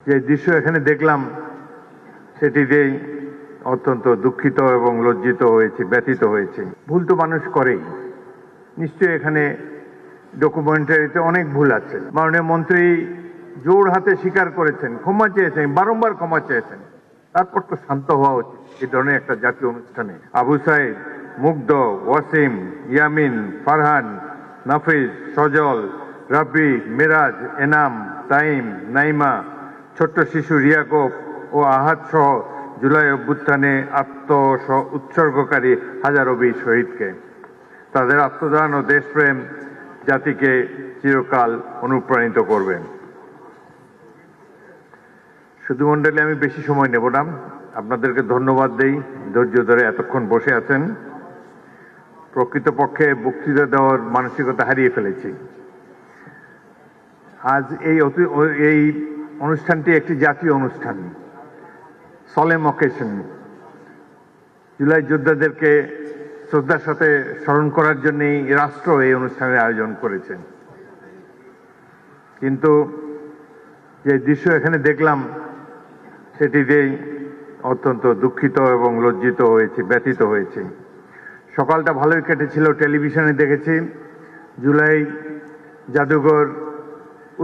যে দৃশ্য এখানে দেখলাম সেটিতেই অত্যন্ত দুঃখিত এবং লজ্জিত হয়েছি, ব্যথিত হয়েছি। ভুল তো মানুষ করেই, নিশ্চয়ই এখানে ডকুমেন্টারিতে অনেক ভুল আছে। মাননীয় মন্ত্রী জোর হাতে স্বীকার করেছেন, ক্ষমা চেয়েছেন, বারংবার ক্ষমা চেয়েছেন। তারপর তো শান্ত হওয়া উচিত এই ধরনের একটা জাতীয় অনুষ্ঠানে। আবু সাইদ, মুগ্ধ, ওয়াসিম, ইয়ামিন, ফারহান, নাফিজ, সজল, রাব্বি, মিরাজ, এনাম, তাইম, নাইমা, ছোট্ট শিশু রিয়াকব ও আহাদ সহ জুলাই অভ্যুত্থানে উৎসর্গকারী হাজারো বীর শহীদকে, তাদের আত্মদান ও দেশপ্রেম জাতিকে চিরকাল অনুপ্রাণিত করবেন। শুধু মণ্ডলী, আমি বেশি সময় নেব না, আপনাদেরকে ধন্যবাদ দেই ধৈর্য ধরে এতক্ষণ বসে আছেন। প্রকৃতপক্ষে বক্তৃতা দেওয়ার মানসিকতা হারিয়ে ফেলেছি। আজ এই অনুষ্ঠানটি একটি জাতীয় অনুষ্ঠান, সলেম অকেশন। জুলাই যোদ্ধাদেরকে শ্রদ্ধার সাথে স্মরণ করার জন্যই রাষ্ট্র এই অনুষ্ঠানের আয়োজন করেছেন। কিন্তু যে দৃশ্য এখানে দেখলাম সেটিতেই অত্যন্ত দুঃখিত এবং লজ্জিত হয়েছি, ব্যথিত হয়েছি। সকালটা ভালোই কেটেছিল, টেলিভিশনে দেখেছি জুলাই জাদুঘর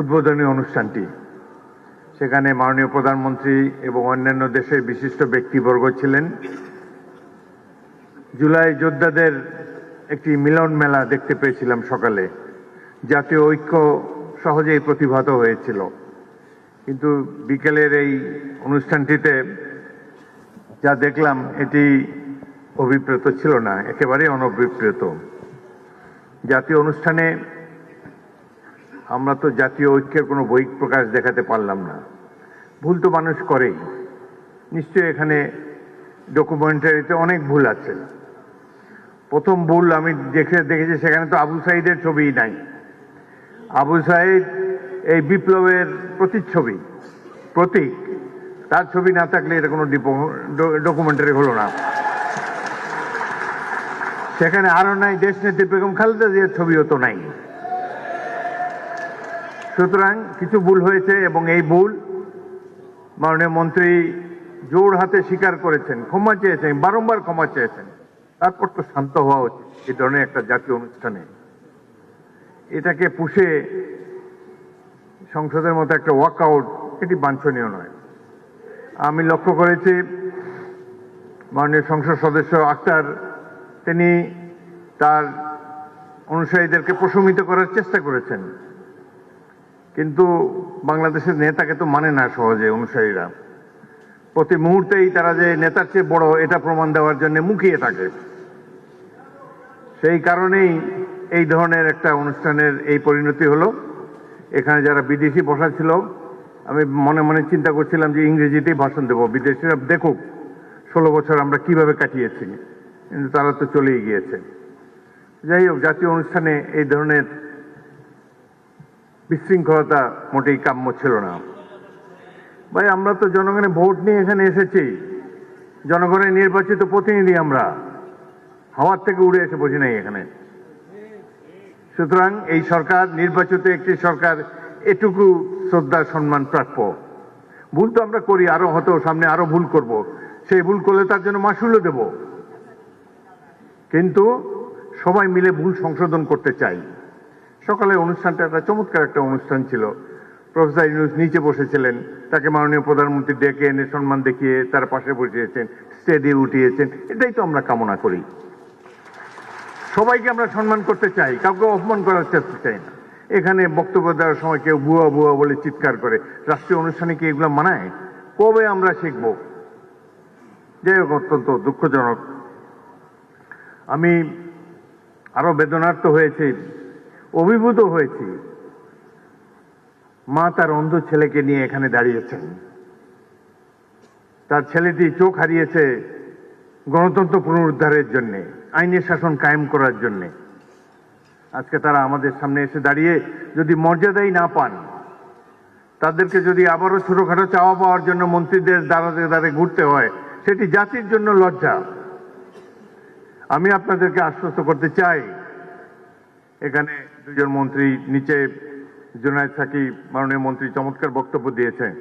উদ্বোধনী অনুষ্ঠানটি। সেখানে মাননীয় প্রধানমন্ত্রী এবং অন্যান্য দেশের বিশিষ্ট ব্যক্তিবর্গ ছিলেন। জুলাই যোদ্ধাদের একটি মিলন মেলা দেখতে পেয়েছিলাম সকালে। জাতীয় ঐক্য সহজেই প্রতিভাত হয়েছিল, কিন্তু বিকেলের এই অনুষ্ঠানটিতে যা দেখলাম এটি অভিপ্রেত ছিল না, একেবারে অনভিপ্রেত। জাতীয় অনুষ্ঠানে আমরা তো জাতীয় ঐক্যের কোনো বই প্রকাশ দেখাতে পারলাম না। ভুল তো মানুষ করেই, নিশ্চয়ই এখানে ডকুমেন্টারিতে অনেক ভুল আছে। প্রথম ভুল আমি দেখেছি, সেখানে তো আবু সাইদের ছবিই নাই। আবু সাইদ এই বিপ্লবের প্রতিচ্ছবি, প্রতীক। তার ছবি না থাকলে এটা কোনো ডকুমেন্টারি হলো না। সেখানে আরো নাই দেশনেত্রী বেগম খালেদা জিয়ার ছবিও তো নাই। সুতরাং কিছু ভুল হয়েছে এবং এই ভুল মাননীয় মন্ত্রী জোর হাতে স্বীকার করেছেন, ক্ষমা চেয়েছেন, বারংবার ক্ষমা চেয়েছেন। তারপর তো শান্ত হওয়া উচিত এই ধরনের একটা জাতীয় অনুষ্ঠানে। এটাকে পুষে সংসদের মতো একটা ওয়াকআউট, এটি বাঞ্ছনীয় নয়। আমি লক্ষ্য করেছি মাননীয় সংসদ সদস্য আক্তার, তিনি তার অনুসারীদেরকে প্রশমিত করার চেষ্টা করেছেন, কিন্তু বাংলাদেশের নেতাকে তো মানে না সহজে অনুসারীরা। প্রতি মুহূর্তেই তারা যে নেতার চেয়ে বড় এটা প্রমাণ দেওয়ার জন্য মুখিয়ে থাকে। সেই কারণেই এই ধরনের একটা অনুষ্ঠানের এই পরিণতি হলো। এখানে যারা বিদেশি বসা ছিল, আমি মনে মনে চিন্তা করছিলাম যে ইংরেজিতেই ভাষণ দেবো, বিদেশিরা দেখুক 16 বছর আমরা কিভাবে কাটিয়েছি, কিন্তু তারা তো চলেই গিয়েছে। যাই হোক, জাতীয় অনুষ্ঠানে এই ধরনের বিশৃঙ্খলতা মোটেই কাম্য ছিল না। ভাই, আমরা তো জনগণের ভোট নিয়ে এখানে এসেছি, জনগণের নির্বাচিত প্রতিনিধি আমরা, হাওয়ার থেকে উড়ে এসে বসি নাই এখানে। সুতরাং এই সরকার নির্বাচিত একটি সরকার, এটুকু শ্রদ্ধা সম্মান প্রাপ্য। ভুল তো আমরা করি, আরো হয়তো সামনে আরো ভুল করব, সেই ভুল করলে তার জন্য মাসুলও দেব, কিন্তু সবাই মিলে ভুল সংশোধন করতে চাই। সকালে অনুষ্ঠানটা একটা চমৎকার একটা অনুষ্ঠান ছিল। প্রফেসর ইউনূস নিচে বসেছিলেন, তাকে মাননীয় প্রধানমন্ত্রী ডেকে এনে সম্মান দেখিয়ে তার পাশে বসিয়েছেন, স্টেজে উঠিয়েছেন। এটাই তো আমরা কামনা করি। সবাইকে আমরা সম্মান করতে চাই, কাউকে অপমান করার চেষ্টা চাই না। এখানে বক্তব্য দেওয়ার সময় কেউ বুয়া বুয়া বলে চিৎকার করে, রাষ্ট্রীয় অনুষ্ঠানে কি এগুলো মানায়? কবে আমরা শিখব? যাই হোক, অত্যন্ত দুঃখজনক। আমি আরো বেদনার্থ হয়েছি, অভিভূত হয়েছি। মা তার অন্ধ ছেলেকে নিয়ে এখানে দাঁড়িয়েছেন। তার ছেলেটি চোখ হারিয়েছে গণতন্ত্র পুনরুদ্ধারের জন্যে, আইনের শাসন কায়েম করার জন্যে। আজকে তারা আমাদের সামনে এসে দাঁড়িয়ে যদি মর্যাদাই না পান, তাদেরকে যদি আবারও ছোটখাটো চাওয়া পাওয়ার জন্য মন্ত্রীদের দ্বারে দ্বারে ঘুরতে হয়, সেটি জাতির জন্য লজ্জা। আমি আপনাদেরকে আশ্বস্ত করতে চাই, এখানে দুজন মন্ত্রী, নিচে জুনায়েদ সাকিব মাননীয় মন্ত্রী চমৎকার বক্তব্য দিয়েছেন।